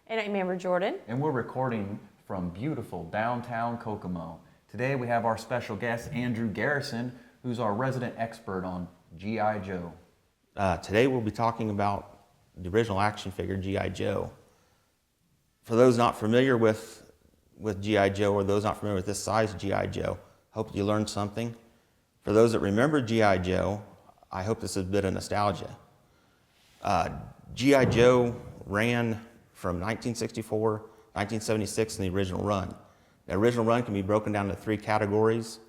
And I'm Amber Jordan. And we're recording from beautiful downtown Kokomo. Today we have our special guest, Andrew Garrison, who's our resident expert on G.I. Joe. Today we'll be talking about the original action figure, G.I. Joe. For those not familiar with G.I. Joe, or those not familiar with this size G.I. Joe, hope you learned something. For those that remember G.I. Joe, I hope this is a bit of nostalgia. G.I. Joe ran from 1964, 1976 in the original run. The original run can be broken down into three categories.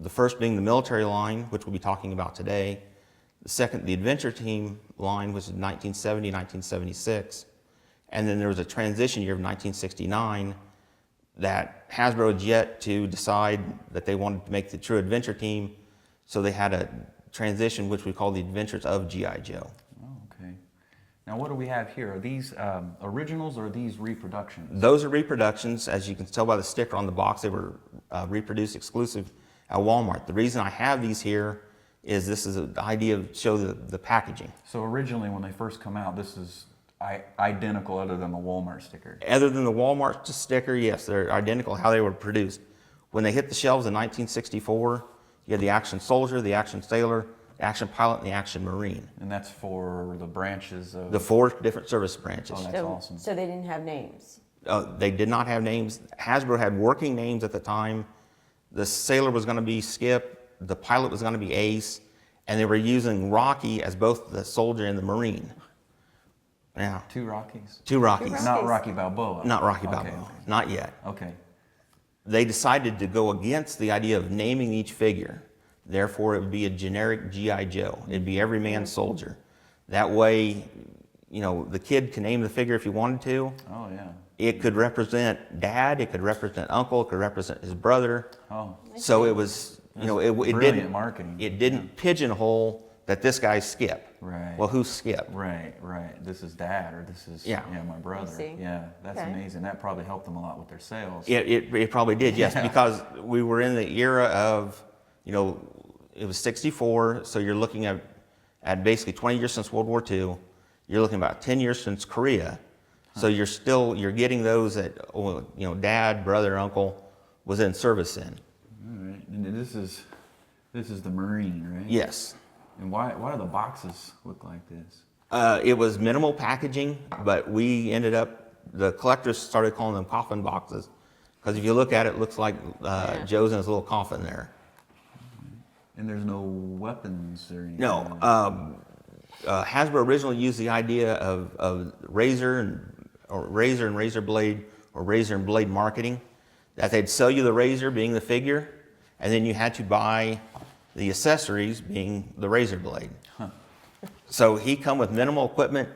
The first being the military line, which we'll be talking about today. The second, the adventure team line, which is 1970, 1976. And then there was a transition year of 1969 that Hasbro had yet to decide that they wanted to make the true adventure team. So they had a transition, which we call the Adventures of G.I. Joe. Oh, okay. Now what do we have here? Are these originals or are these reproductions? Those are reproductions. As you can tell by the sticker on the box, they were reproduced exclusive at Walmart. The reason I have these here is this is the idea of show the packaging. So originally when they first come out, this is identical other than the Walmart sticker. Other than the Walmart sticker, yes, they're identical how they were produced. When they hit the shelves in 1964, you had the Action Soldier, the Action Sailor, the Action Pilot, and the Action Marine. And that's for the branches of... The 4 different service branches. Oh, that's awesome. So they didn't have names? They did not have names. Hasbro had working names at the time. The Sailor was going to be Skip, the Pilot was going to be Ace, and they were using Rocky as both the soldier and the Marine. Yeah. Two Rockies? Two Rockies. Not Rocky Balboa? Not Rocky Balboa. Okay. Not yet. Okay. They decided to go against the idea of naming each figure. Therefore, it would be a generic G.I. Joe. It'd be every man's soldier. That way, you know, the kid can name the figure if he wanted to. Oh, yeah. It could represent dad, it could represent uncle, it could represent his brother. Oh. So it was, you know, it brilliant didn't marketing. It didn't pigeonhole that this guy's Skip. Right. Well, who's Skip? Right, right. This is dad, or this is my brother. I see. Yeah, that's Okay. amazing. That probably helped them a lot with their sales. It probably did, yes, Yeah. because we were in the era of, you know, it was 64, so you're looking at basically 20 years since World War II. You're looking about 10 years since Korea. So you're getting those that, you know, dad, brother, uncle was in service in. All right. And this is the Marine, right? Yes. And why do the boxes look like this? It was minimal packaging, but we ended up, the collectors started calling them coffin boxes. Because if you look at it, it looks like Joe's in his little coffin there. And there's no weapons or anything? No. Hasbro originally used the idea of razor and razor blade, or razor and blade marketing, that they'd sell you the razor being the figure, and then you had to buy the accessories being the razor blade. Huh. So he come with minimal equipment,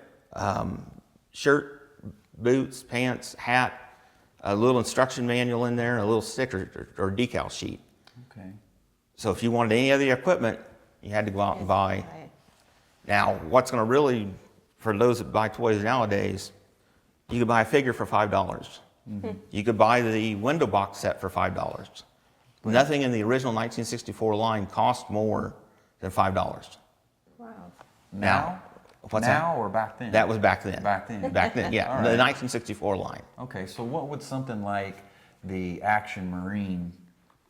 shirt, boots, pants, hat, a little instruction manual in there, a little sticker or decal sheet. Okay. So if you wanted any other equipment, you had to go out and buy. Now, what's going to really, for those that buy toys nowadays, you could buy a figure for $5. Mm-hmm. You could buy the window box set for $5. Nothing in the original 1964 line cost more than $5. Wow. Now? What's now that? Or back then? That was back then. Back then. Back then, yeah. All The right. 1964 line. Okay, so what would something like the Action Marine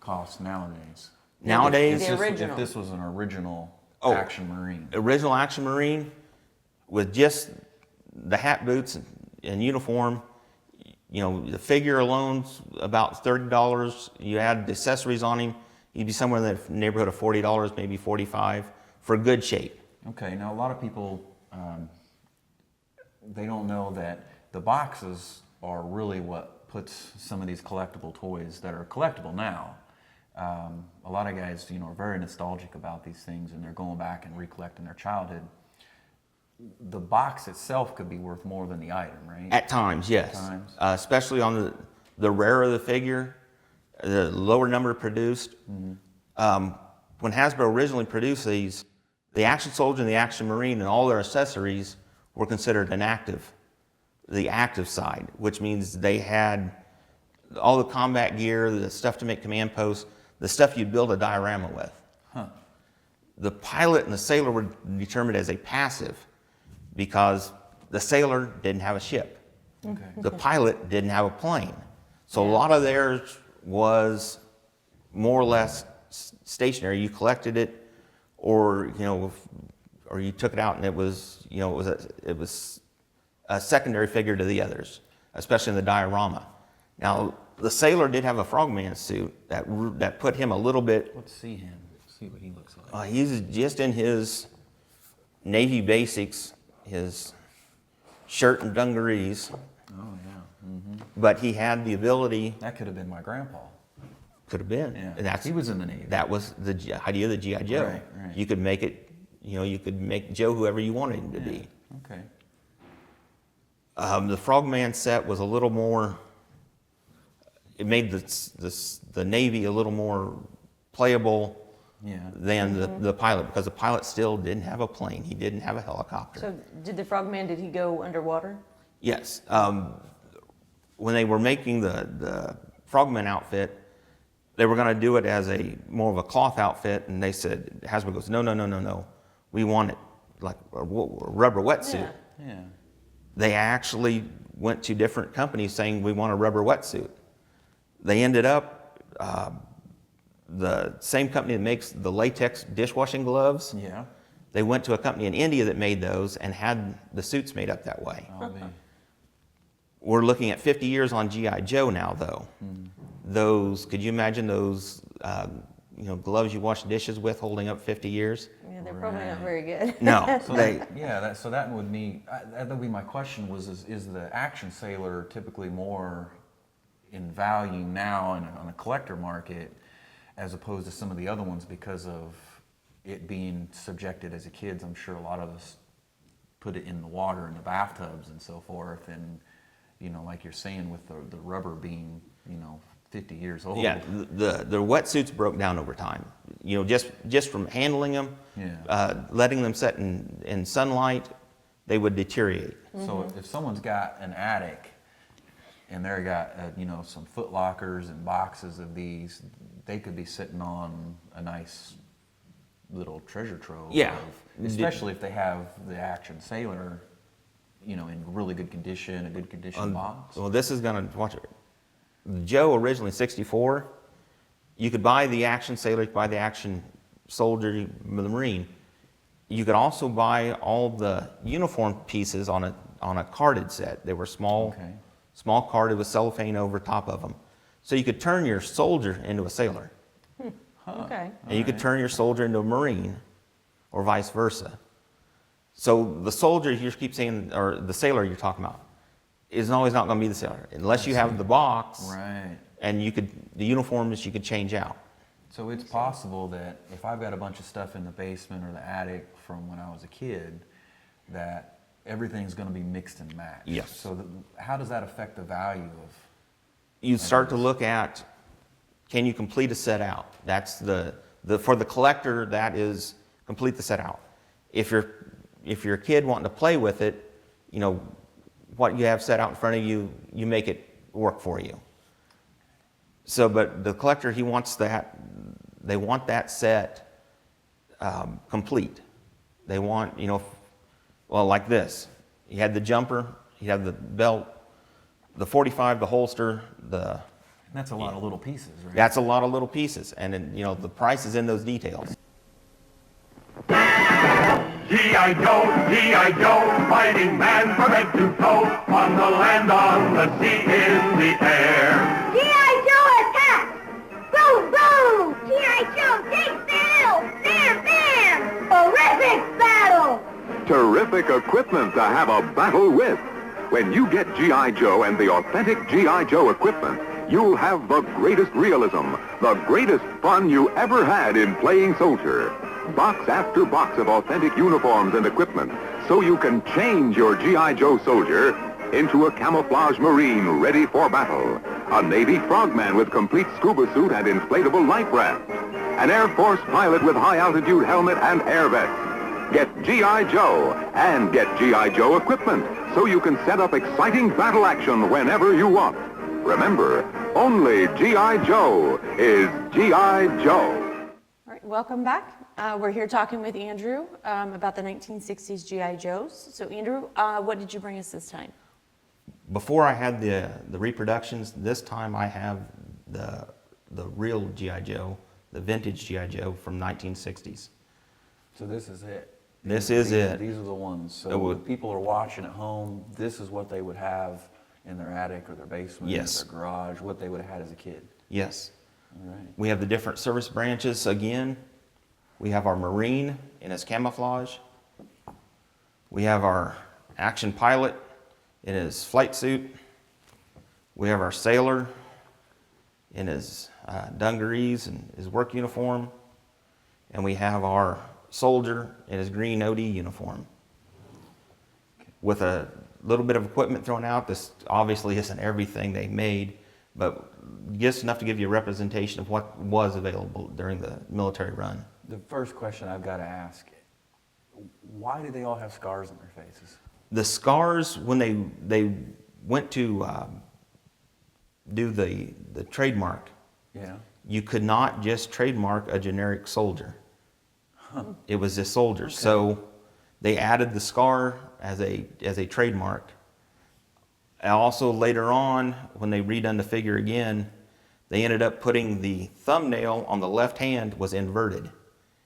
cost nowadays? Nowadays, The original. If this was an original Oh. Action Marine. Original Action Marine with just the hat, boots, and uniform, you know, the figure alone's about $30. You add the accessories on him, you'd be somewhere in the neighborhood of $40, maybe $45 for good shape. Okay, now a lot of people, they don't know that the boxes are really what puts some of these collectible toys that are collectible now. A lot of guys, you know, are very nostalgic about these things, and they're going back and recollecting their childhood. The box itself could be worth more than the item, right? At times, yes. At times. Especially on the rarer the figure, the lower number produced. Mm-hmm. When Hasbro originally produced these, the Action Soldier and the Action Marine and all their accessories were considered the active side, which means they had all the combat gear, the stuff to make command posts, the stuff you'd build a diorama with. Huh. The Pilot and the Sailor were determined as a passive because the Sailor didn't have a ship. Okay. The pilot didn't have a plane. So a lot of theirs was more or less stationary. You collected it, or or you took it out, and it was it was a secondary figure to the others, especially in the diorama. Now the sailor did have a frogman suit that put him a little bit. Let's see him. See what he looks like. He's just in his Navy basics, his shirt and dungarees. Oh yeah. Mm-hmm. But he had the ability. That could have been my grandpa. Could have been. Yeah. And He was in the Navy. That was the idea of the GI Joe. Right. You could make it. You could make Joe whoever you wanted him to be. Okay. The Frogman set was a little more. It made the Navy a little more playable. Yeah. Than the pilot, because the pilot still didn't have a plane. He didn't have a helicopter. So did the Frogman, did he go underwater? Yes. When they were making the Frogman outfit, they were going to do it as more of a cloth outfit, and they said, Hasbro goes, no. We want it like a rubber wetsuit. Yeah. They actually went to different companies saying, we want a rubber wetsuit. They ended up, the same company that makes the latex dishwashing gloves, Yeah. they went to a company in India that made those and had the suits made up that way. We're looking at 50 years on G.I. Joe now, though. Those, could you imagine those, gloves you wash dishes with holding up 50 years? Yeah, they're probably not very good. No. So that would mean that would be my question is the action sailor typically more in value now on a collector market as opposed to some of the other ones because of it being subjected as a kids? I'm sure a lot of us put it in the water in the bathtubs and so forth, and like you're saying with the rubber being 50 years old. Yeah, the wetsuits broke down over time. Just from handling them, letting them set in sunlight, they would deteriorate. So if someone's got an attic and they've got some foot lockers and boxes of these, they could be sitting on a nice little treasure trove. Yeah. Especially if they have the action sailor, in really good condition, a good condition box. Well, this is going to, watch it. Joe originally 64, you could buy the action sailor, you could buy the action soldier, the Marine. You could also buy all the uniform pieces on a carded set. They were small carded with cellophane over top of them. So you could turn your soldier into a sailor. Okay. And you could turn your soldier into a Marine, or vice versa. So the soldier you keep saying, or the sailor you're talking about, is always not going to be the sailor unless you have the box. Right. And the uniforms you could change out. So it's possible that if I've got a bunch of stuff in the basement or the attic from when I was a kid, that everything's going to be mixed and matched. Yes. So how does that affect the value of? You start to look at, can you complete a set out? That's for the collector, that is complete the set out. If you're a kid wanting to play with it, what you have set out in front of you, you make it work for you. So, but the collector, they want that set complete. They want, like this. You had the jumper, you have the belt, the 45, the holster, And that's a lot of little pieces, right? That's a lot of little pieces, and then, the price is in those details. G.I. Joe, fighting man from head to toe, on the land, on the sea, in the air. G.I. Joe attack! Boom, boom! G.I. Joe takes the hill! Bam, bam! Horrific battle! Terrific equipment to have a battle with. When you get G.I. Joe and the authentic G.I. Joe equipment, you'll have the greatest realism, the greatest fun you ever had in playing soldier. Box after box of authentic uniforms and equipment, so you can change your G.I. Joe soldier into a camouflage Marine ready for battle, a Navy frogman with complete scuba suit and inflatable life raft, an Air Force pilot with high-altitude helmet and air vest. Get G.I. Joe and get G.I. Joe equipment, so you can set up exciting battle action whenever you want. Remember, only G.I. Joe is G.I. Joe. All right, welcome back. We're here talking with Andrew about the 1960s G.I. Joes. So Andrew, what did you bring us this time? Before I had the reproductions, this time I have the real G.I. Joe, the vintage G.I. Joe from 1960s. So this is it. This is it. These are the ones. So It would- when people are watching at home, this is what they would have in their attic or their basement, Yes. or their garage, what they would have had as a kid. Yes. All right. We have the different service branches again. We have our Marine in his camouflage. We have our action pilot in his flight suit. We have our sailor in his dungarees and his work uniform. And we have our soldier in his green OD uniform. With a little bit of equipment thrown out, this obviously isn't everything they made, but just enough to give you a representation of what was available during the military run. The first question I've got to ask, why do they all have scars on their faces? The scars, when they went to do the trademark, Yeah. you could not just trademark a generic soldier. It was a soldier. So they added the scar as a trademark. And also later on, when they redone the figure again, they ended up putting the thumbnail on the left hand was inverted.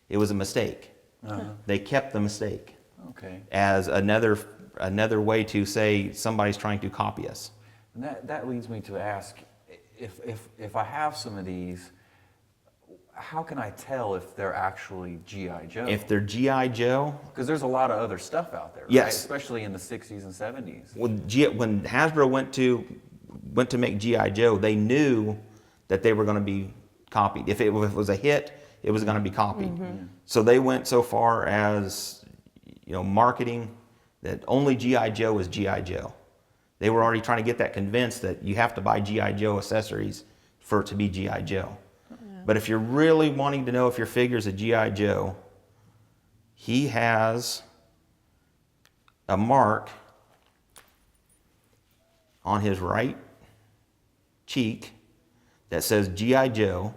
It was a mistake. They kept the mistake Okay. as another way to say somebody's trying to copy us. And that leads me to ask, if I have some of these, how can I tell if they're actually G.I. Joe? If they're G.I. Joe, Because there's a lot of other stuff out there, right? Yes. Especially in the 60s and 70s. when Hasbro went to make G.I. Joe, they knew that they were going to be copied. If it was a hit, it was going to be copied. So they went so far as, marketing that only G.I. Joe is G.I. Joe. They were already trying to get that convinced that you have to buy G.I. Joe accessories for it to be G.I. Joe. But if you're really wanting to know if your figure's a G.I. Joe, he has a mark on his right cheek that says G.I. Joe,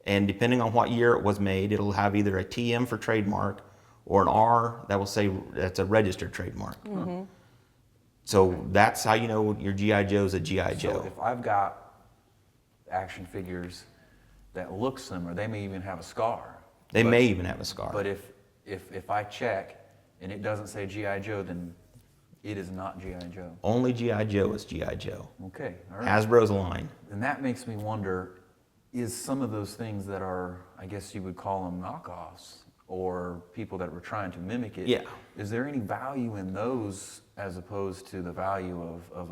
and depending on what year it was made, it'll have either a TM for trademark or an R that will say that's a registered trademark. So that's how you know your G.I. Joe's a G.I. So Joe. if I've got action figures that look similar, they may even have a scar. They But- may even have a scar. But if I check and it doesn't say G.I. Joe, then it is not G.I. Joe. Only G.I. Joe is G.I. Joe. Okay, all right. Hasbro's line. And that makes me wonder, is some of those things that are, I guess you would call them knockoffs, or people that were trying to mimic it, Yeah. is there any value in those as opposed to the value of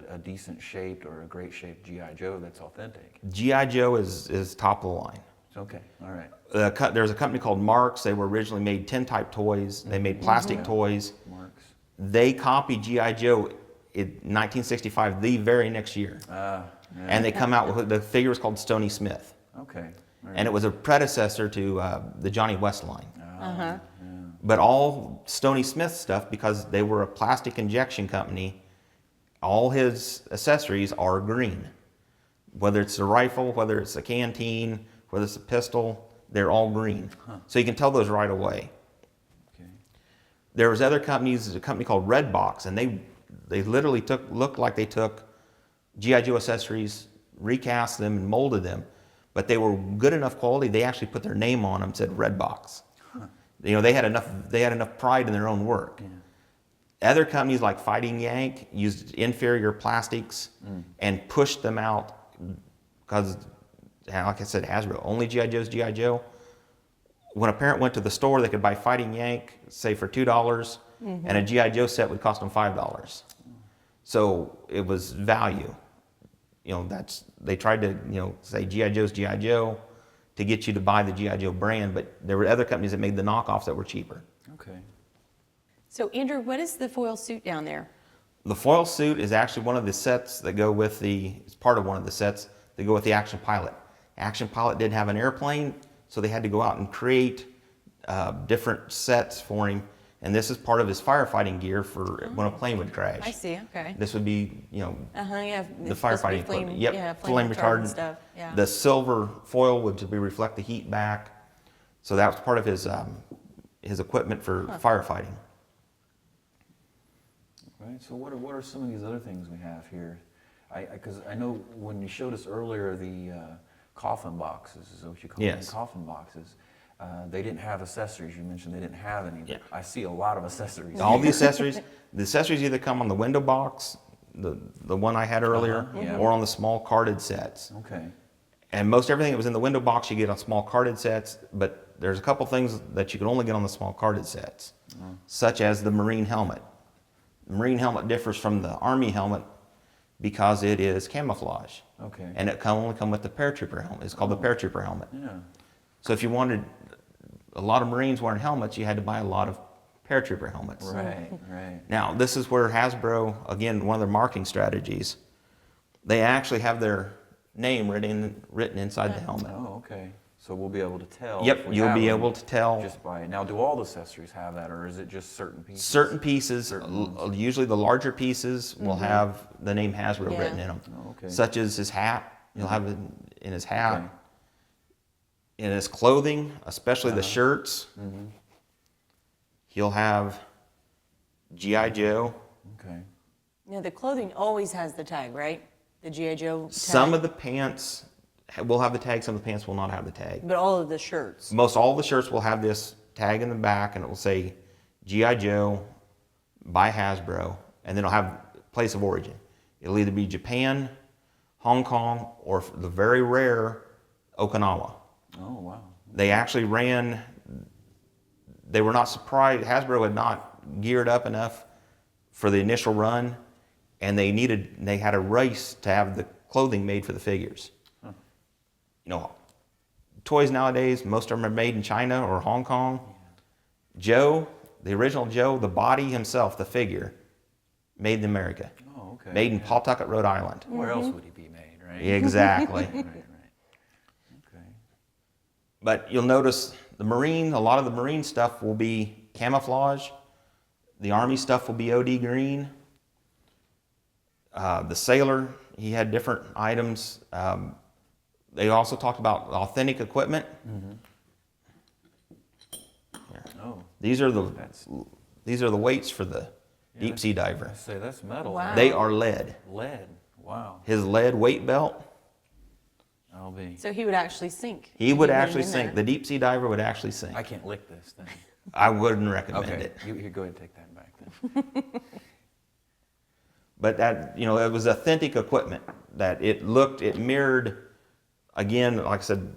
a decent shaped or a great shaped G.I. Joe that's authentic? G.I. Joe is top of the line. Okay, all right. There's a company called Marks. They were originally made tin type toys. They made plastic toys. Marks. They copied G.I. Joe in 1965, the very next year. Yeah. And they come out with the figure was called Stony Smith. Okay. All right. And it was a predecessor to the Johnny West line. But all Stony Smith stuff, because they were a plastic injection company, all his accessories are green. Whether it's a rifle, whether it's a canteen, whether it's a pistol, they're all green. So you can tell those right away. Okay. There was other companies, there's a company called Redbox, and they literally looked like they took G.I. Joe accessories, recast them, and molded them. But they were good enough quality, they actually put their name on them and said Redbox. They had enough pride in their own work. Yeah. Other companies like Fighting Yank used inferior plastics and pushed them out because, like I said, Hasbro, only G.I. Joe's G.I. Joe. When a parent went to the store, they could buy Fighting Yank, say for $2, and a G.I. Joe set would cost them $5. So it was value. They tried to, say G.I. Joe's G.I. Joe to get you to buy the G.I. Joe brand, but there were other companies that made the knockoffs that were cheaper. Okay. So Andrew, what is the foil suit down there? The foil suit is actually one of the sets that go with it's part of one of the sets that go with the Action Pilot. Action Pilot didn't have an airplane, so they had to go out and create different sets for him. And this is part of his firefighting gear for when a plane would crash. I see, okay. This would be, Yeah. the it's supposed to be firefighting equipment. flame- Yep, yeah, flame retardant. stuff, yeah. The silver foil would reflect the heat back. So that was part of his equipment for firefighting. Right. So what are some of these other things we have here? Because I know when you showed us earlier the coffin boxes, is that what you call them? Yes. Coffin boxes. They didn't have accessories. You mentioned they didn't have any. But Yeah. I see a lot of accessories. All the here. accessories either come on the window box, the one I had earlier, yeah. or on the small carded sets. Okay. And most everything that was in the window box you get on small carded sets, but there's a couple things that you can only get on the small carded sets, such as the Marine helmet. The Marine helmet differs from the Army helmet because it is camouflage. Okay. And it can only come with the paratrooper helmet. It's called the paratrooper helmet. Yeah. So if you wanted a lot of Marines wearing helmets, you had to buy a lot of paratrooper helmets. Right. Right. Now, this is where Hasbro, again, one of their marketing strategies, they actually have their name written inside the helmet. Oh, okay. So we'll be able to tell. Yep, if we you'll have be them able to tell. just by now. Do all the accessories have that, or is it just certain pieces? Certain pieces, Certain ones. usually the larger pieces, will have the name Hasbro Yeah. written in them. Oh, okay. Such as his hat. You'll have it in his hat. Okay. In his clothing, especially the shirts. He'll have G.I. Joe. Okay. Yeah, the clothing always has the tag, right? The G.I. Joe tag. Some of the pants will have the tag, some of the pants will not have the tag. But all of the shirts. Most all the shirts will have this tag in the back, and it will say G.I. Joe by Hasbro, and then it'll have place of origin. It'll either be Japan, Hong Kong, or the very rare Okinawa. Oh, wow. They actually they were not surprised, Hasbro had not geared up enough for the initial run, and they had a race to have the clothing made for the figures. You know, toys nowadays, most of them are made in China or Hong Kong. Joe, the original Joe, the body himself, the figure, made in America. Oh, okay. Made in Pawtucket, Rhode Island. Where else would he be made, right? Exactly. Right, right. Okay. But you'll notice a lot of the Marine stuff will be camouflage. The Army stuff will be OD green. The sailor, he had different items. They also talked about authentic equipment. Oh, These are the weights for the deep sea diver. I say that's metal. Wow. They are lead. Lead. Wow. His lead weight belt, I'll be. So he would actually sink. he would He actually in sink. there. The deep sea diver would actually sink. I can't lick this thing. I wouldn't recommend Okay. it. You go ahead and take that back then. But that, it was authentic equipment that it mirrored, again, like I said,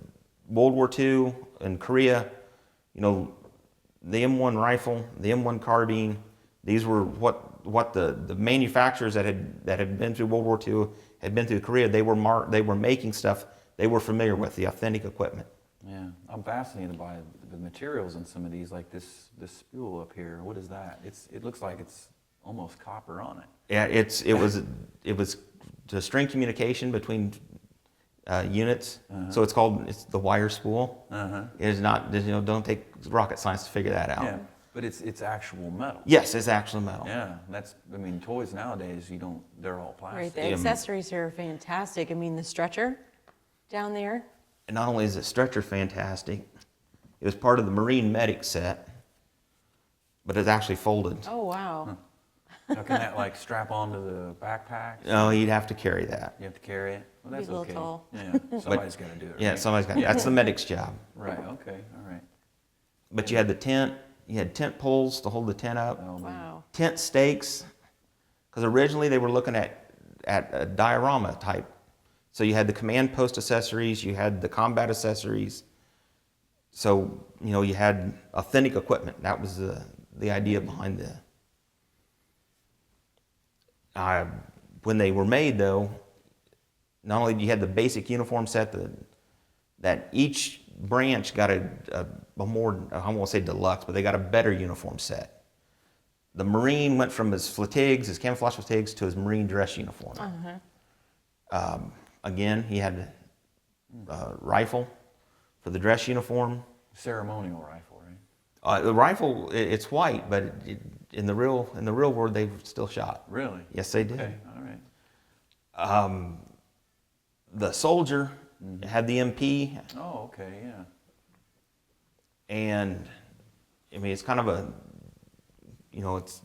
World War II and Korea, the M1 rifle, the M1 carbine, these were what the manufacturers that had been through World War II, had been through Korea, they were making stuff they were familiar with, the authentic equipment. Yeah, I'm fascinated by the materials in some of these, like this spool up here. What is that? It looks like it's almost copper on it. Yeah, it was the string communication between units. So it's the wire spool. It is not. Don't take rocket science to figure that out. Yeah, but it's actual metal. Yes, it's actual metal. Yeah, toys nowadays they're all plastic. Right, the accessories here are fantastic. I mean, the stretcher down there. And not only is the stretcher fantastic, it was part of the Marine medic set, but it's actually folded. Oh, wow. Now, can that strap onto the backpack? No, you'd have to carry that. You have to carry it? Well, Be that's a little okay. tall. Yeah, somebody's got to do it. Yeah, right? somebody's got. That's the medic's job. Right, okay, all right. But you had the tent. You had tent poles to hold the tent up. Wow. Tent stakes, because originally they were looking at a diorama type. So you had the command post accessories, you had the combat accessories. So you had authentic equipment. That was the idea behind the. When they were made, though, not only you had the basic uniform set, that each branch got a more, I won't say deluxe, but they got a better uniform set. The Marine went from his fatigues, his camouflage fatigues, to his Marine dress uniform. Again, he had a rifle for the dress uniform. Ceremonial rifle, right? The rifle, it's white, but in the real world, they still shot. Really? Yes, they did. Okay, all right. The soldier had the MP, Oh, okay, yeah. and it's kind of it's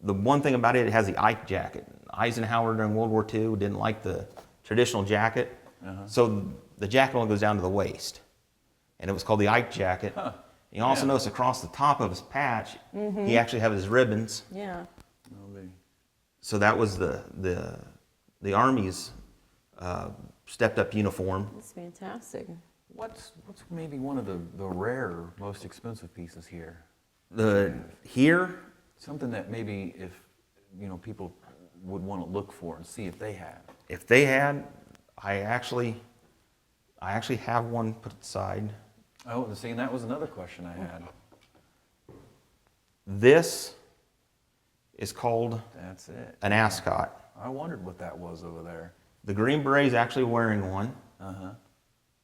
The one thing about it, it has the Ike jacket. Eisenhower during World War II didn't like the traditional jacket, so the jacket only goes down to the waist, and it was called the Ike jacket. Huh. You also notice across the top of his patch, he actually had his ribbons. Yeah. So that was the Army's stepped up uniform. That's fantastic. What's maybe one of the rarer, most expensive pieces here? Here, Something that maybe if, people would want to look for and see if they had. if they had, I actually have one put aside. Oh, and see, and that was another question I had. This is called That's it. an ascot. I wondered what that was over there. The Green Beret's actually wearing one.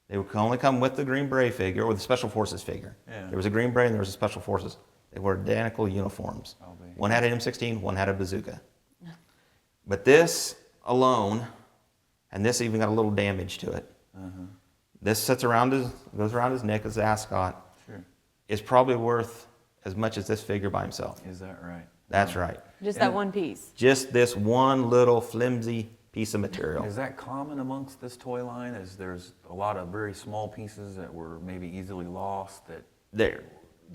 They would only come with the Green Beret figure or the Special Forces figure. Yeah. There was a Green Beret and there was a Special Forces. They were identical uniforms. I'll be- One had an M16, one had a bazooka. But this alone, and this even got a little damage to it. This goes around his neck as the ascot. Sure. Is probably worth as much as this figure by himself. Is that right? That's right. Just that one piece. Just this one little flimsy piece of material. Is that common amongst this toy line? Is there's a lot of very small pieces that were maybe easily lost that There.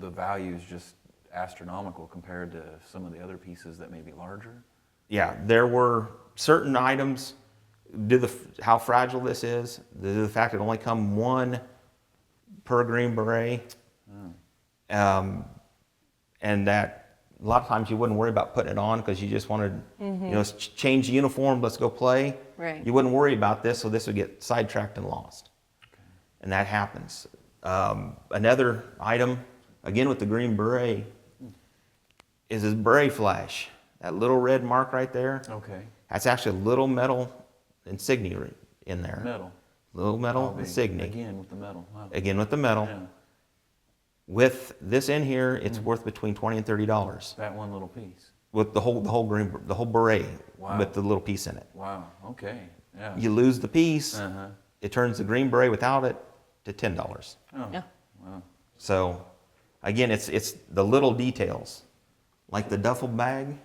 the value is just astronomical compared to some of the other pieces that may be larger? Yeah, there were certain items, how fragile this is, the fact it only come one per Green Beret, and that a lot of times you wouldn't worry about putting it on because you just wanted, change the uniform, let's go play. Right. You wouldn't worry about this, so this would get sidetracked and lost. And that happens. Another item, again with the Green Beret, is his beret flash. That little red mark right there. Okay. That's actually a little metal insignia in there. Metal. Little metal insignia. Again with the metal. Wow. Again with the metal. Yeah. With this in here, it's worth between $20 and $30. That one little piece. With the whole beret Wow. with the little piece in it. Wow. Okay. Yeah. You lose the piece, Uh-huh. it turns the Green Beret without it to $10. Oh. Yeah. Wow. So, again, it's the little details, like the duffel bag.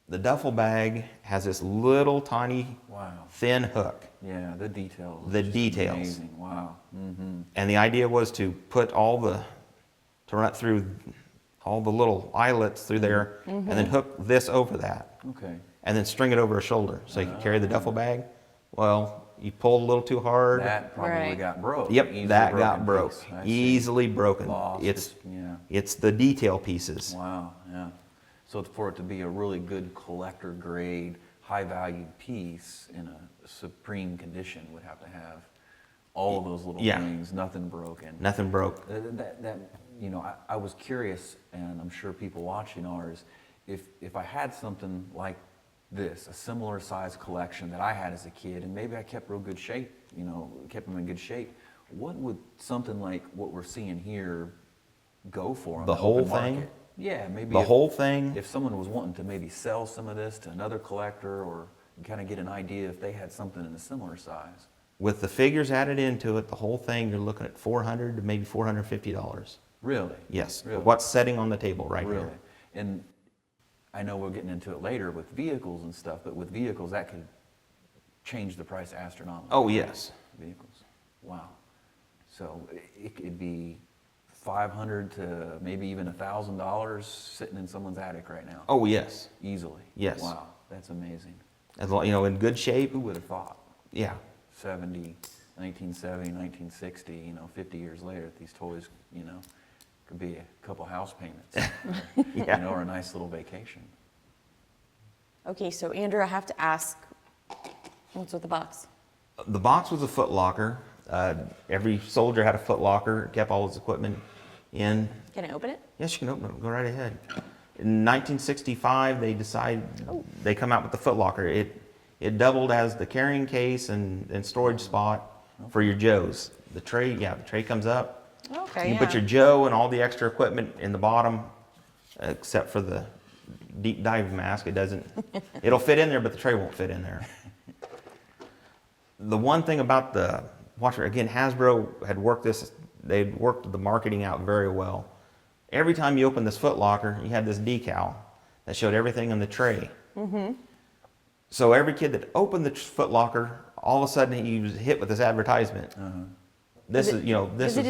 The duffel bag has this little tiny Wow. thin hook, Yeah, the details. The Just details. Amazing. Wow. Mm-hmm. and the idea was to run it through all the little eyelets through there, and then hook this over that, Okay. and then string it over a shoulder so you can carry the duffel bag. Well, you pulled a little too hard. That probably Right. got broke. Yep, Easily that got broken broke. piece. I see. Easily broken. Lost. It's Yeah. it's the detail pieces. Wow. Yeah. So for it to be a really good collector grade, high valued piece in a supreme condition would have to have all of those little Yeah. things, nothing broken. Nothing broke. I was curious, and I'm sure people watching ours, if I had something like this, a similar size collection that I had as a kid, and maybe I kept real good shape, kept them in good shape, what would something like what we're seeing here go for on The the whole open market? thing? Yeah, maybe The whole thing. if someone was wanting to maybe sell some of this to another collector, or kind of get an idea if they had something in a similar size. With the figures added into it, the whole thing, you're looking at $400 to maybe $450. Really? Yes. Really? What's sitting on the table right Really? here? And I know we're getting into it later with vehicles and stuff, but with vehicles that could change the price astronomically. Oh, yes. Vehicles. Wow. So it could be $500 to maybe even $1,000 sitting in someone's attic right now. Oh, yes. Easily. Yes. Wow. That's amazing. As long, in good shape. Who would have thought? Yeah. 1970, 1960, 50 years later, these toys, could be a couple house payments, Yeah. or a nice little vacation. Okay, so Andrew, I have to ask, what's with the box? The box was a foot locker. Every soldier had a foot locker, kept all his equipment in. Can I open it? Yes, you can open it. Go right ahead. In 1965, they come out with the foot locker. It doubled as the carrying case and storage spot for your Joes. The tray comes up. Okay, You put your Joe and all the extra equipment in the bottom, except for the deep dive mask. It'll fit in there, but the tray won't fit in there. The one thing about the watcher, again, Hasbro had worked this, they'd worked the marketing out very well. Every time you opened this Foot Locker, you had this decal that showed everything in the tray. So every kid that opened the Foot Locker, all of a sudden he was hit with this advertisement. This is, you know, this Because it is.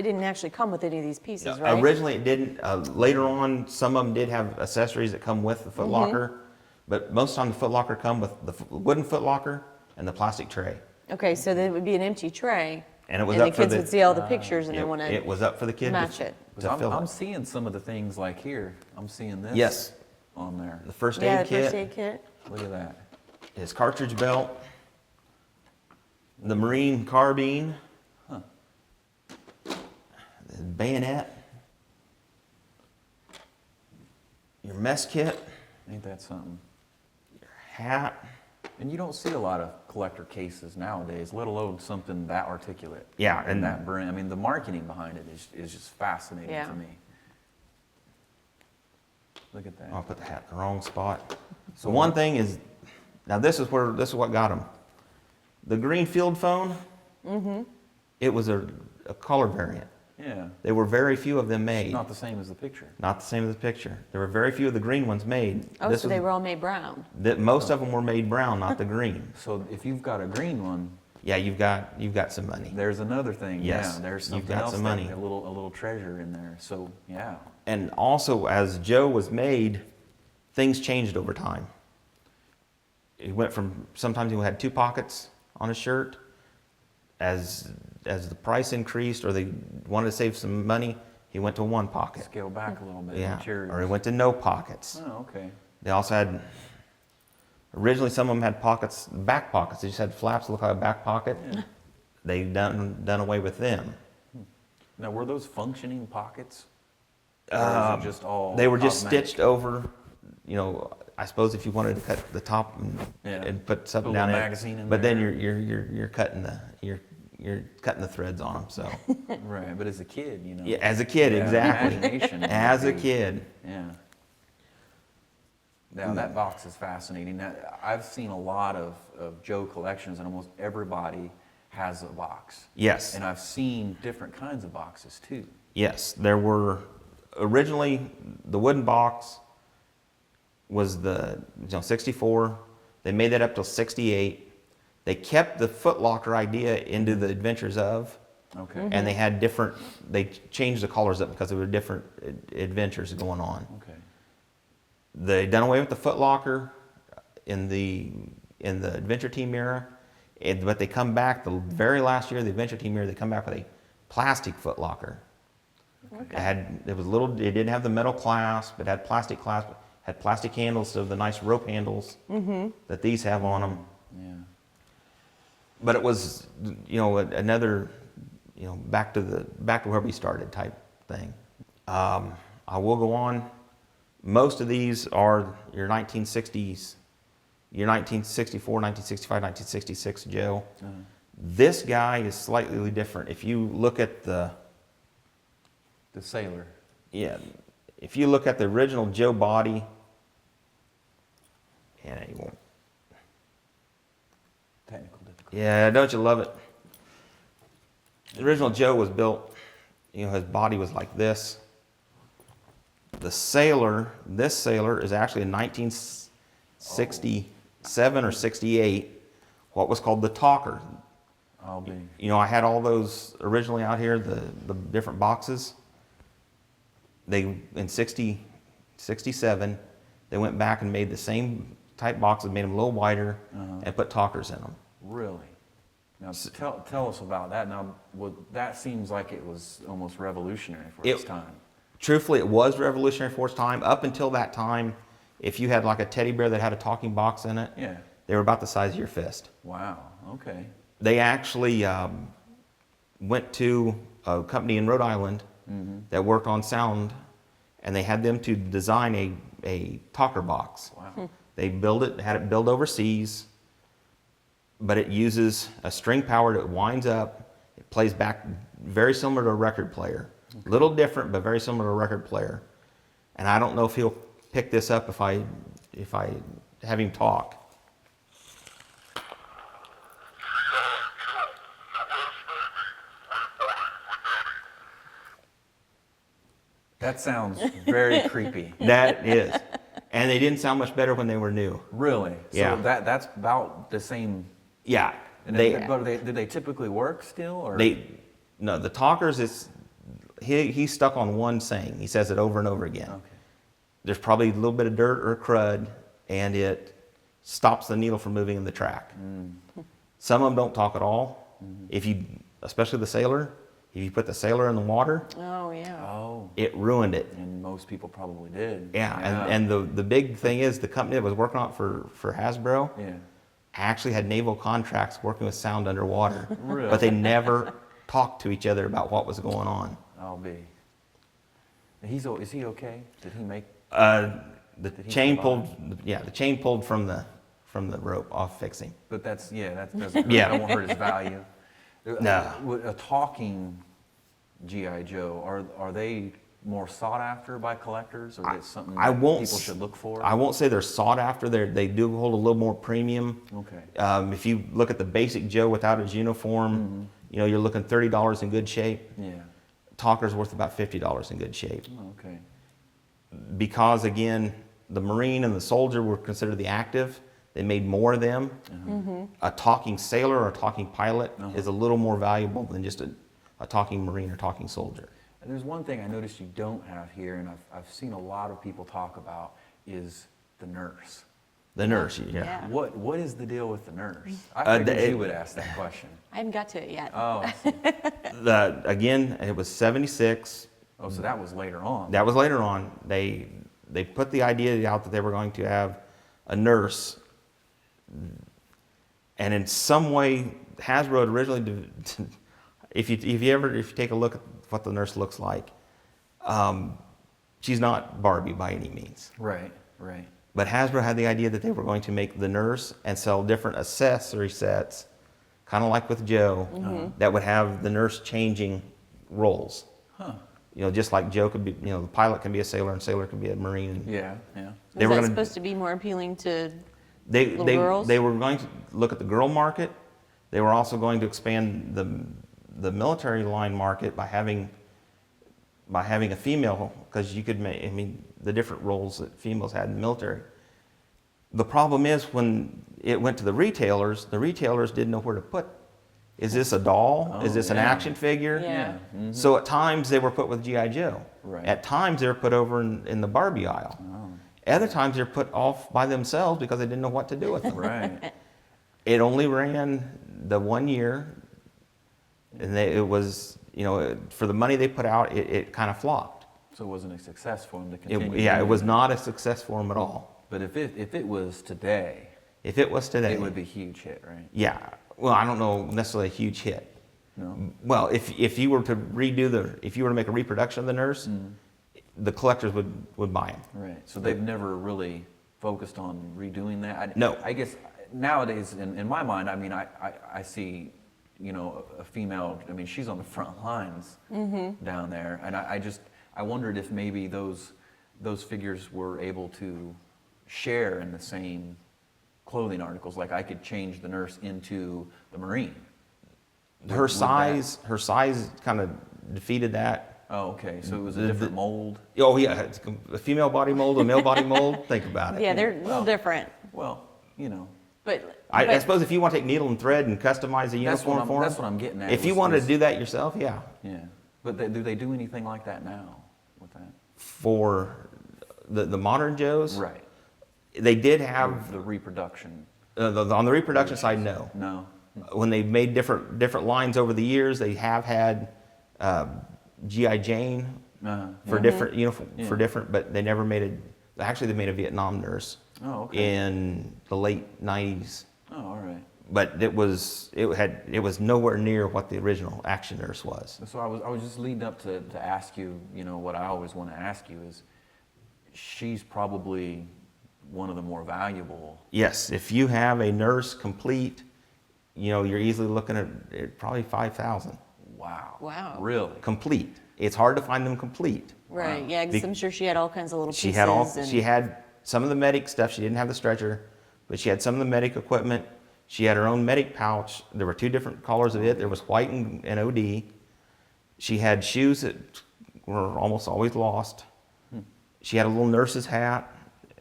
didn't actually come with any of these pieces, right? Originally it didn't. Later on, some of them did have accessories that come with the Foot Locker, but most of the time the Foot Locker come with the wooden Foot Locker and the plastic tray. Okay, so then it would be an empty tray. And it was the up for kids the- would see all the pictures and they want It to was up for the kid match to, it. to fill I'm it. seeing some of the things like here. I'm seeing this Yes. on there. The first Yeah, aid the kit, first aid kit. Look at that. his cartridge belt, the Marine carbine, the bayonet, your mess kit, Ain't that something? hat. And you don't see a lot of collector cases nowadays, let alone something that articulate. Yeah, And and- that brand. I mean, the marketing behind it is just fascinating Yeah. to me. Look at that. I'll put the hat in the wrong spot. So So one what- thing is, now this is what got him. The green field phone, it was a color variant. Yeah. There were very few of them made. Not the same as the picture. Not the same as the picture. There were very few of the green ones made. Oh, This so was- they were all made brown. most of them were made brown, not the green. So if you've got a green one, Yeah, you've got some money. there's another thing. Yes, Yeah, there's you've something got else some there, money. a little treasure in there. So yeah. And also, as Joe was made, things changed over time. He went from, sometimes he had 2 pockets on his shirt. As the price increased or they wanted to save some money, he went to 1 pocket. Scale back a little bit. Yeah, Materials. or he went to no pockets. Oh, okay. They also had, originally some of them had pockets, back pockets. They just had flaps that look like a back pocket. Yeah. They've done away with them. Now, were those functioning pockets? Or is it just all They were just cosmetic? stitched over, you know, I suppose if you wanted to cut the top Yeah. and put something Put a down little there. magazine in But then there. you're cutting the threads on them, so. Right, but as a kid, you know. Yeah, as a kid, Yeah, exactly. imagination As a would be- kid. Yeah. Now that box is fascinating. Now, I've seen a lot of Joe collections, and almost everybody has a box. Yes. And I've seen different kinds of boxes too. Yes, there were, originally, the wooden box was the, 64. They made that up till 68. They kept the Foot Locker idea into the Adventures of, Okay. and they had different, they changed the colors up because there were different adventures going on. Okay. They done away with the Foot Locker in the Adventure Team era, but they come back the very last year of the Adventure Team era. They come back with a plastic Foot Locker. It was little. It didn't have the metal clasp. It had plastic clasp. Had plastic handles, so the nice rope handles that these have on them. Yeah. But it was, another, back to where we started type thing. I will go on. Most of these are your 1960s, your 1964, 1965, 1966 Joe. This guy is slightly different. If you look at the sailor. if you look at the original Joe body, you won't. Technical difficulty. Yeah, don't you love it? The original Joe was built, his body was like this. The sailor, this sailor is actually a 1967 or 68, what was called the talker. I'll be. I had all those originally out here, the different boxes. They, in 67, they went back and made the same type boxes, made them a little wider, and put talkers in them. Really? Now tell us about that. Now, that seems like it was almost revolutionary for its time. Truthfully, it was revolutionary for its time. Up until that time, if you had like a teddy bear that had a talking box in it, Yeah. they were about the size of your fist. Wow. Okay. They actually went to a company in Rhode Island that worked on sound, and they had them to design a talker box. Wow. They had it built overseas, but it uses a string power that winds up. It plays back very similar to a record player. A little different, but very similar to a record player. And I don't know if he'll pick this up if I have him talk. That sounds very creepy. That is. And they didn't sound much better when they were new. Really? Yeah. So that's about the same. Yeah. And do they typically work still, or No, the talkers is he's stuck on one saying. He says it over and over again. Okay. There's probably a little bit of dirt or crud, and it stops the needle from moving in the track. Some of them don't talk at all. If you, especially the sailor, if you put the sailor in the water, Oh, yeah. Oh, it ruined it. and most people probably did. Yeah, and the big thing is the company that was working on it for Hasbro Yeah. actually had naval contracts working with sound underwater. Really? But they never talked to each other about what was going on. I'll be. Is he okay? Did he make? The Did he chain survive? pulled, yeah, the chain pulled from the rope off fixing. But that doesn't. Yeah. That won't hurt his value. No. A talking GI Joe, are they more sought after by collectors, or is it something I that won't people s- should look for? I won't say they're sought after. They do hold a little more premium. Okay. If you look at the basic Joe without his uniform, you know, you're looking $30 in good shape. Yeah. Talker's worth about $50 in good shape. Oh, okay. Because again, the Marine and the soldier were considered the active. They made more of them. A talking sailor or a talking pilot is a little more valuable than just a talking Marine or talking soldier. And there's one thing I noticed you don't have here, and I've seen a lot of people talk about, is the nurse. The nurse, yeah. Yeah. What is the deal with the nurse? I figured you would ask that question. I haven't got to it yet. Oh, I see. Again, it was 76. Oh, so that was later on. That was later on. They put the idea out that they were going to have a nurse, and in some way, Hasbro had originally, if you take a look at what the nurse looks like, she's not Barbie by any means. Right, right. But Hasbro had the idea that they were going to make the nurse and sell different accessory sets, kind of like with Joe, that would have the nurse changing roles. Huh. You know, just like Joe could be, you know, the pilot can be a sailor and sailor can be a Marine. Yeah, yeah. They Was were that gonna- supposed to be more appealing to They little girls? were going to look at the girl market. They were also going to expand the military line market by having a female, because you could make, I mean, the different roles that females had in the military. The problem is when it went to the retailers didn't know where to put. Is this a doll? Is this an yeah. action figure? Yeah. Mhm. So at times they were put with G.I. Joe. Right. At times they were put over in the Barbie aisle. Other times they're put off by themselves because they didn't know what to do with them. Right. It only ran the 1 year, and it was, you know, for the money they put out, it kind of flopped. So it wasn't a success for him to continue. It doing was it. not a success for them at all. But if it was today, If it was today, it would be a huge hit, right? yeah. Well, I don't know necessarily a huge hit. No. Well, if you were to if you were to make a reproduction of the nurse, the collectors would buy them. Right. So they've never really focused on redoing that. No. I guess nowadays, in my mind, I mean, I see, you know, a female. I mean, she's on the front lines down there, and I wondered if maybe those figures were able to share in the same clothing articles. Like I could change the nurse into the Marine. Her size kind of defeated that. Oh, okay. So it was a different mold. Oh yeah, it's a female body mold, a male body mold. Think about it. Yeah, they're a little different. Well, you know. But, I suppose if you want to take needle and thread and customize a uniform for them, That's what I'm getting at. if you wanted to do that yourself, yeah. Yeah. But do they do anything like that now with that? For the modern Joes, Right. they did have The reproduction. on the reproduction side. No, No. when they made different lines over the years, they have had GI Jane for different uniform Yeah. for different, but they never made a. Actually, they made a Vietnam nurse Oh, okay. in the late '90s, Oh, all right. but it was nowhere near what the original action nurse was. So I was just leading up to ask you, you know, what I always want to ask you is, she's probably one of the more valuable. Yes, if you have a nurse complete, you know, you're easily looking at probably 5,000 Wow. Wow. Really? complete. It's hard to find them complete. right, Wow. yeah, because Be- I'm sure she had all kinds of little She pieces. had and, she had some of the medic stuff. She didn't have the stretcher, but she had some of the medic equipment. She had her own medic pouch. There were two different colors of it. There was white and OD. She had shoes that were almost always lost. She had a little nurse's hat.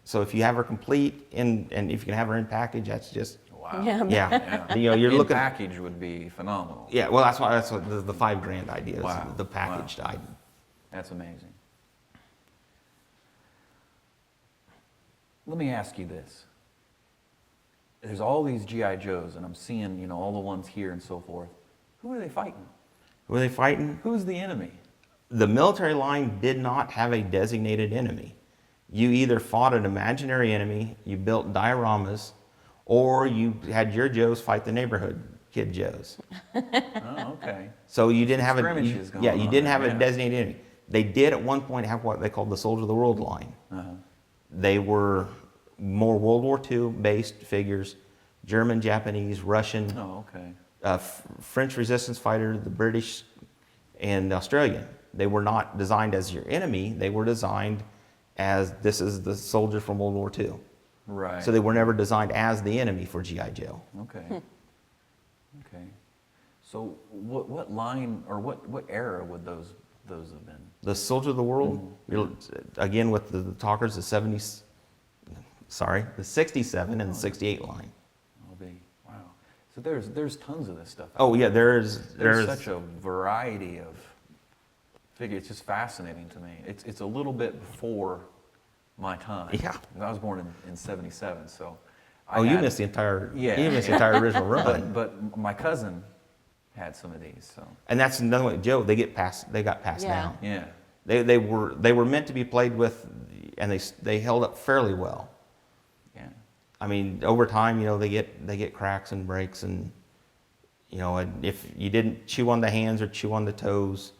So if you have her complete and if you can have her in package, that's just, Wow. Yeah. yeah. You know, you're In looking. package would be phenomenal. Yeah, well, that's what the $5,000 idea is, Wow. the packaged Wow. item. That's amazing. Let me ask you this. There's all these G.I. Joes, and I'm seeing, you know, all the ones here and so forth. Who are they fighting? Were they fighting? Who's the enemy? The military line did not have a designated enemy. You either fought an imaginary enemy, you built dioramas, or you had your Joes fight the neighborhood kid Joes. Oh, okay. So you didn't have skirmishes going you on didn't there, have a yeah. designated enemy. They did at one point have what they called the Soldier of the World line. Uh-huh. They were more World War II based figures, German, Japanese, Russian, Oh, okay. French resistance fighter, the British, and Australian. They were not designed as your enemy. They were designed as this is the soldier from World War II. Right. So they were never designed as the enemy for G.I. Joe. Okay. Okay. So what line or what era would those have been? The Soldier of the World, again with the talkers, the 70s, the 67 and the 68 line. I'll be wow. So there's tons of this stuff. Oh yeah, there's such a variety of figures. It's just fascinating to me. It's a little bit before my time. Yeah. I was born in 77, so. you missed the entire Yeah. you missed the entire original run. But my cousin had some of these, so And that's another way, Joe. They got passed Yeah. down. yeah. They were meant to be played with, and they held up fairly well. Yeah. I mean, over time, you know, they get cracks and breaks, and you know, and if you didn't chew on the hands or chew on the toes,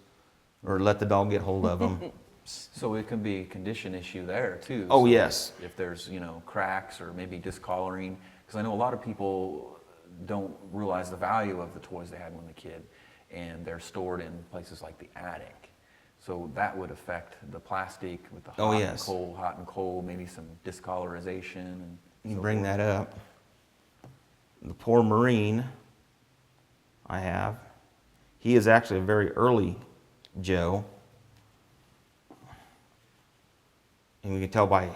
or let the dog get hold of them. So it can be a condition issue there too. Oh So yes. If there's, you know, cracks or maybe discoloring, because I know a lot of people don't realize the value of the toys they had when they were a kid, and they're stored in places like the attic. So that would affect the plastic with the Oh, hot yes. and cold, hot and cold, maybe some discolorization. And You can so bring forth. that up. The poor Marine I have, he is actually a very early Joe. And we can tell by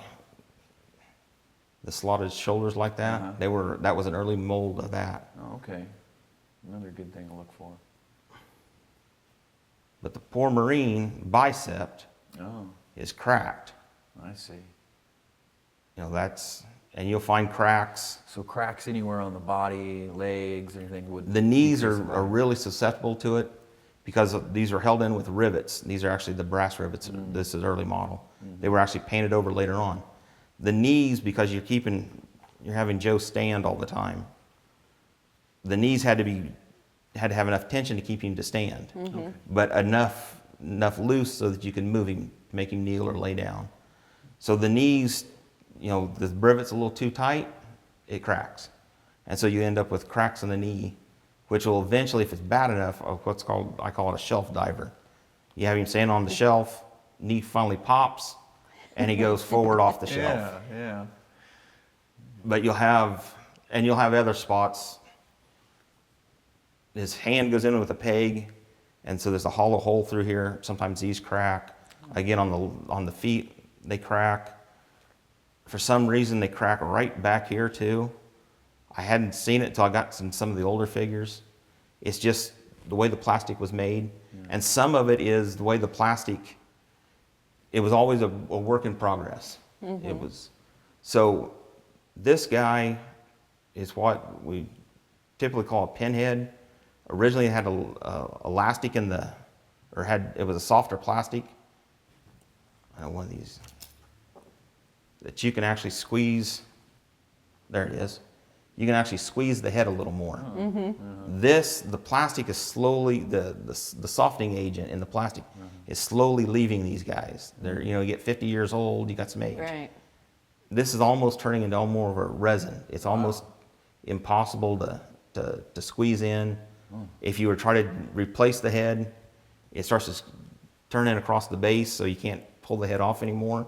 the slotted shoulders like that. Uh-huh. That was an early mold of that. Oh, okay. Another good thing to look for. But the poor Marine bicep Oh, is cracked. I see. You know, and you'll find cracks. So cracks anywhere on the body, legs, anything would. The knees increase the are really susceptible to it because these are held in with rivets. These are actually the brass rivets. This is early model. They were actually painted over later on. The knees, because you're having Joe stand all the time. The knees had to have enough tension to keep him to stand, but enough loose so that you can move him, make him kneel or lay down. So the knees, you know, the rivet's a little too tight, it cracks. And so you end up with cracks in the knee, which will eventually, if it's bad enough, I call it a shelf diver. You have him stand on the shelf, knee finally pops, and he goes forward off the shelf. Yeah. But you'll have other spots. His hand goes in with a peg, and so there's a hollow hole through here. Sometimes these crack. Again, on the feet, they crack. For some reason, they crack right back here too. I hadn't seen it until I got some of the older figures. It's just the way the plastic was made, and some of it is the way the plastic. It was always a work in progress. It was. So this guy is what we typically call a pinhead. Originally, it had a elastic it was a softer plastic. I know one of these that you can actually squeeze. There it is. You can actually squeeze the head a little more. The plastic is slowly, the softening agent in the plastic is slowly leaving these guys. They're, you get 50 years old, you got some age. Right. This is almost turning into more of a resin. It's almost impossible to squeeze in. If you were trying to replace the head, it starts to turn in across the base, so you can't pull the head off anymore.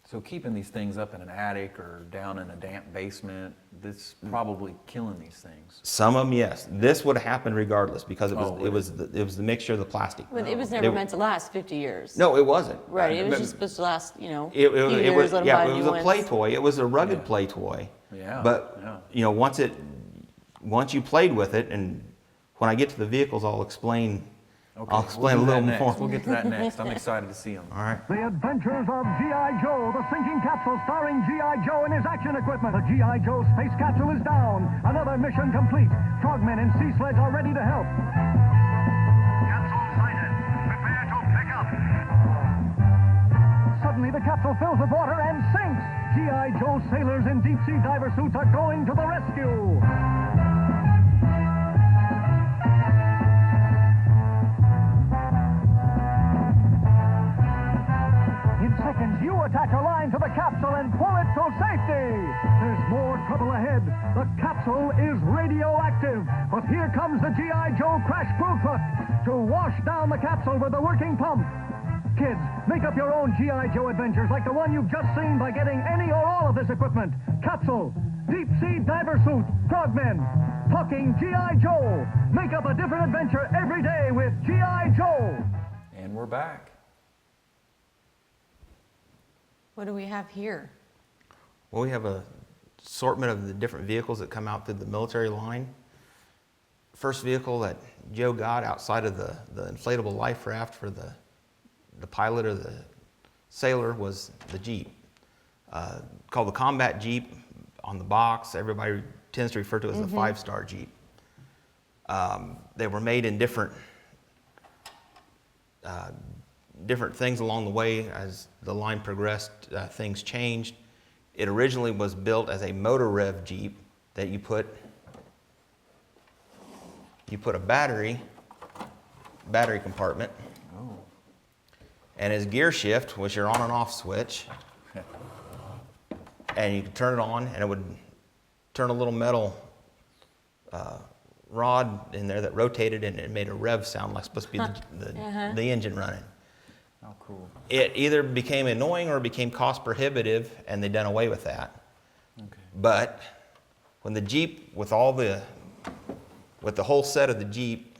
So keeping these things up in an attic or down in a damp basement, that's probably killing these things. Some of them, yes. This would have happened regardless because it was Oh, would it was the mixture of the plastic. But it was They- never meant to last 50 years. No, it wasn't. Right, it was But just supposed to last, you know, It, a few it years, was, let 'em yeah, buy it new was a ones. play toy. It was a rugged Yeah. play toy. Yeah, But yeah. you know, once you played with it, and when I get to the vehicles, I'll explain. Okay, I'll explain we'll do a little that more. next. We'll get to that next. I'm excited to see them. All right. The Adventures of G.I. Joe, the sinking capsule starring G.I. Joe and his action equipment. The G.I. Joe space capsule is down. Another mission complete. Frogmen and sea sleds are ready to help. Capsule sighted. Prepare to pick up. Suddenly the capsule fills with water and sinks. G.I. Joe sailors in deep sea diver suits are going to the rescue. In seconds, you attach a line to the capsule and pull it to safety. There's more trouble ahead. The capsule is radioactive. But here comes the G.I. Joe crash crew truck to wash down the capsule with a working pump. Kids, make up your own G.I. Joe adventures like the one you've just seen by getting any or all of this equipment. Capsule, deep sea diver suit, frogmen, talking G.I. Joe. Make up a different adventure every day with G.I. Joe. And we're back. What do we have here? Well, we have a assortment of the different vehicles that come out through the military line. First vehicle that Joe got outside of the inflatable life raft for the pilot or the sailor was the Jeep. Called the Combat Jeep on the box. Everybody tends to refer to it as the 5-star Jeep. They were made in different things along the way as the line progressed. Things changed. It originally was built as a motor rev Jeep that you put a battery compartment, and his gear shift was your on and off switch, and you could turn it on, and it would turn a little metal rod in there that rotated, and it made a rev sound like supposed to be the engine running. Oh, cool. It either became annoying or became cost prohibitive, and they done away with that. Okay. But when the Jeep, with the whole set of the Jeep,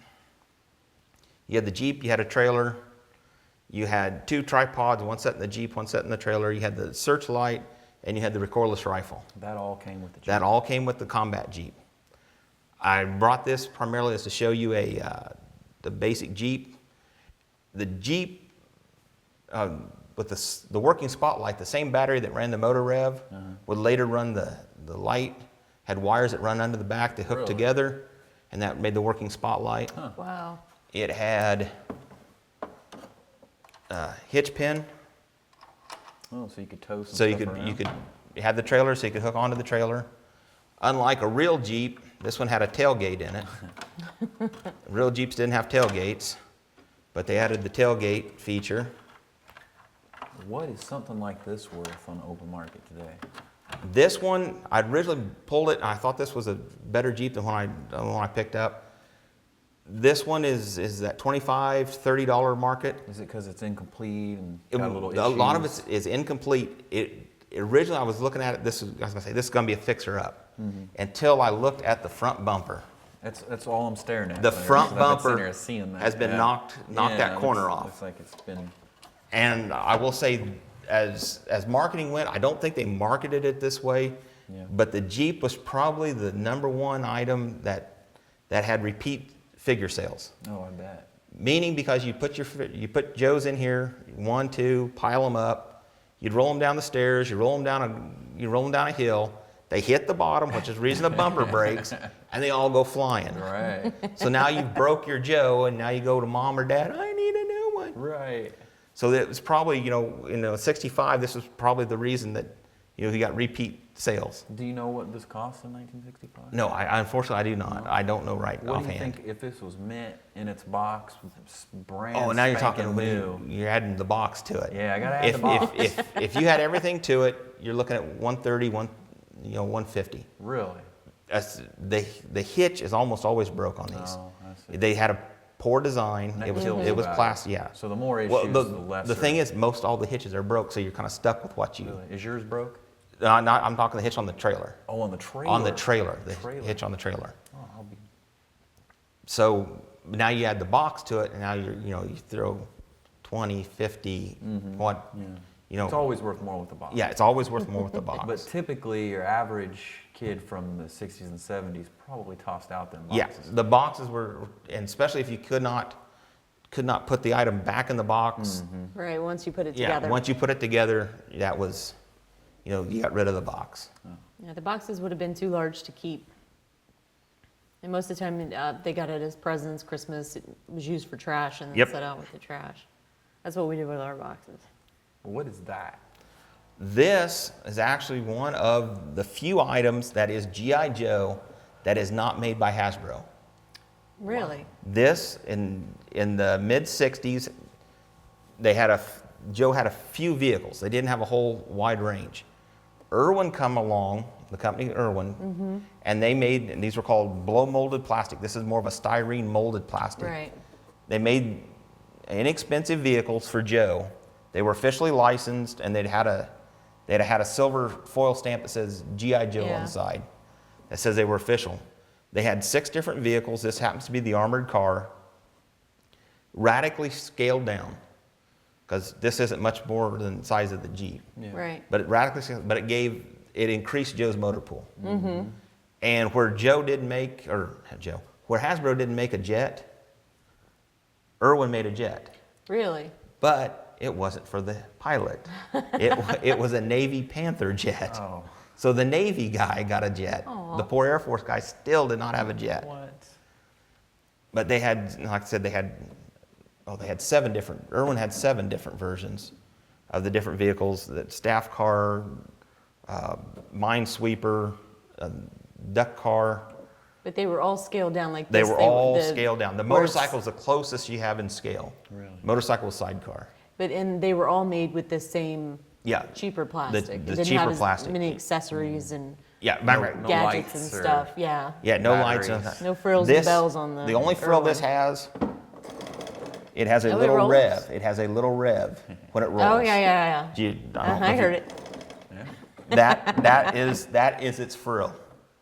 you had the Jeep, you had a trailer, you had 2 tripods, one set in the Jeep, one set in the trailer, you had the searchlight, and you had the recoilless rifle. That all came with the Jeep. That all came with the Combat Jeep. I brought this primarily as to show you the basic Jeep. The Jeep, with the working spotlight, the same battery that ran the motor rev would later run the light, had wires that run under the back that hooked Really? together, and that made the working spotlight. Huh. Wow. It had a hitch pin, Oh, so you could tow some so you stuff could around. have the trailer, so you could hook onto the trailer. Unlike a real Jeep, this one had a tailgate in it. Real Jeeps didn't have tailgates, but they added the tailgate feature. What is something like this worth on the open market today? This one, I originally pulled it, and I thought this was a better Jeep than one I picked up. This one is that $25, $30 market. Is it because it's incomplete and It- got a little a lot of issues? it is incomplete. Originally, I was looking at it. I was going to say this is going to be a fixer-up. Until I looked at the front bumper. That's all I'm staring at. The Like, front I've been sitting bumper here seeing that. has been Yeah. knocked Yeah, that corner looks- off. Looks like it's been. And I will say, as marketing went, I don't think they marketed it this way. Yeah. But the Jeep was probably the #1 item that had repeat figure sales. Oh, I bet. Meaning because you put Joe's in here, 1, 2, pile them up. You'd roll them down the stairs. You roll them down a hill. They hit the bottom, which is the reason the bumper breaks, and they all go flying. Right. So now you've broke your Joe, and now you go to mom or dad. I need a new one. Right. So it was probably, in '65, this was probably the reason that, he got repeat sales. Do you know what this cost in 1965? No, unfortunately I do not. I don't know right What do you offhand. think if this was mint in its box, brand Oh, now you're spanking talking new? you're adding the box to it. Yeah, I gotta add the box. If you had everything to it, you're looking at 130, 150. Really? The hitch is almost always broke on these. Oh, I see. They had a poor design. And that It was kills it was value. plastic. Yeah. So the more issues, Well, the lesser. the thing is, most all the hitches are broke, so you're kind of stuck with what you. Really? Is yours broke? I'm talking the hitch on the trailer. Oh, on the trailer. On the trailer, the Trailer. hitch on the trailer. Oh, I'll be... So now you add the box to it, and now you throw 20, 50, what, It's always worth more with the box. yeah, it's always worth more with the box. But typically, your average kid from the 60s and 70s probably tossed out them Yeah, boxes. the boxes were, and especially if you could not put the item back in the box. Right, once you put it Yeah, together. once you put it together, that was, you got rid of the box. Yeah, the boxes would have been too large to keep. And most of the time, they got it as presents, Christmas. It was used for trash and then Yep. set out with the trash. That's what we did with our boxes. What is that? This is actually one of the few items that is G.I. Joe that is not made by Hasbro. Really? This, in the mid-60s, Joe had a few vehicles. They didn't have a whole wide range. Irwin come along, the company Irwin, and they made, and these were called blow-molded plastic. This is more of a styrene molded plastic. Right. They made inexpensive vehicles for Joe. They were officially licensed, and they'd had a silver foil stamp that says G.I. Joe on Yeah. the side. That says they were official. They had 6 different vehicles. This happens to be the armored car. Radically scaled down, because this isn't much more than the size of the Jeep. Yeah. Right. But it increased Joe's motor pool. And where where Hasbro didn't make a jet, Irwin made a jet. Really? But it wasn't for the pilot. It was a Navy Panther jet. Oh. So the Navy guy got a jet. Aw. The poor Air Force guy still did not have a jet. What? But they had, like I said, they had 7 different, Irwin had 7 different versions of the different vehicles, the staff car, minesweeper, duck car. But they were all scaled down like They this. were all scaled down. The where it's- motorcycle is the closest you have in scale. Really? Motorcycle is sidecar. And they were all made with the same Yeah. cheaper plastic. It the didn't cheaper have as plastic. many accessories and Yeah, No gadgets and lights or- stuff. Yeah. yeah, no lights. Batteries. No frills and bells on the The only frill Irwin. this has, it has a Oh, it little rolls? rev. It has a little rev when it rolls. Oh, yeah. Do you- I don't know I if you- heard it. That is its frill.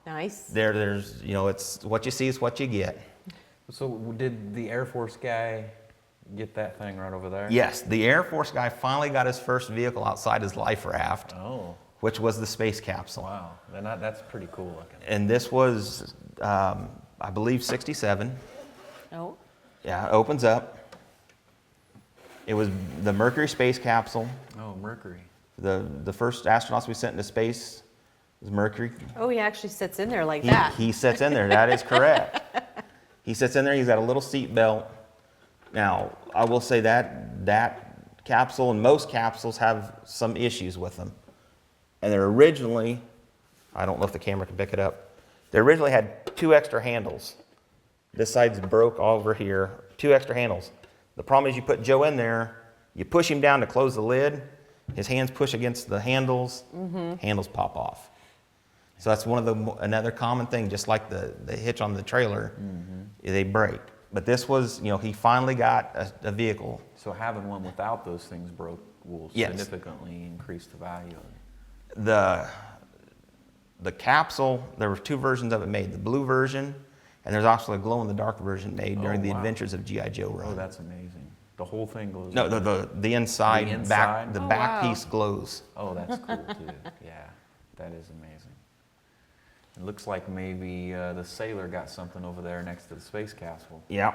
Nice. There's it's what you see is what you get. So did the Air Force guy get that thing right over there? Yes, the Air Force guy finally got his first vehicle outside his life raft, Oh, which was the space capsule. wow. Then that's pretty cool looking. And this was, I believe, 67. Oh, Yeah, it opens up. It was the Mercury space capsule. Oh, Mercury. The first astronauts we sent into space was Mercury. oh, he actually sits in there like that. He sits in there. That is correct. He sits in there. He's got a little seat belt. Now, I will say that capsule and most capsules have some issues with them. And they're originally, I don't know if the camera can pick it up, they originally had 2 extra handles. This side's broke over here, 2 extra handles. The problem is you put Joe in there, you push him down to close the lid, his hands push against the handles, handles pop off. So that's another common thing, just like the hitch on the trailer, they break. But this was, he finally got a vehicle. So having one without those things broke will Yes. significantly increase the value of it. The capsule, there were 2 versions of it made, the blue version, and there's also a glow-in-the-dark version made during the wow. adventures of G.I. Joe run. Oh, that's amazing. The whole thing glows. No, the inside, The back, inside? the Oh, back wow. piece glows. Oh, that's cool too. Yeah, that is amazing. It looks like maybe the sailor got something over there next to the space capsule. Yeah.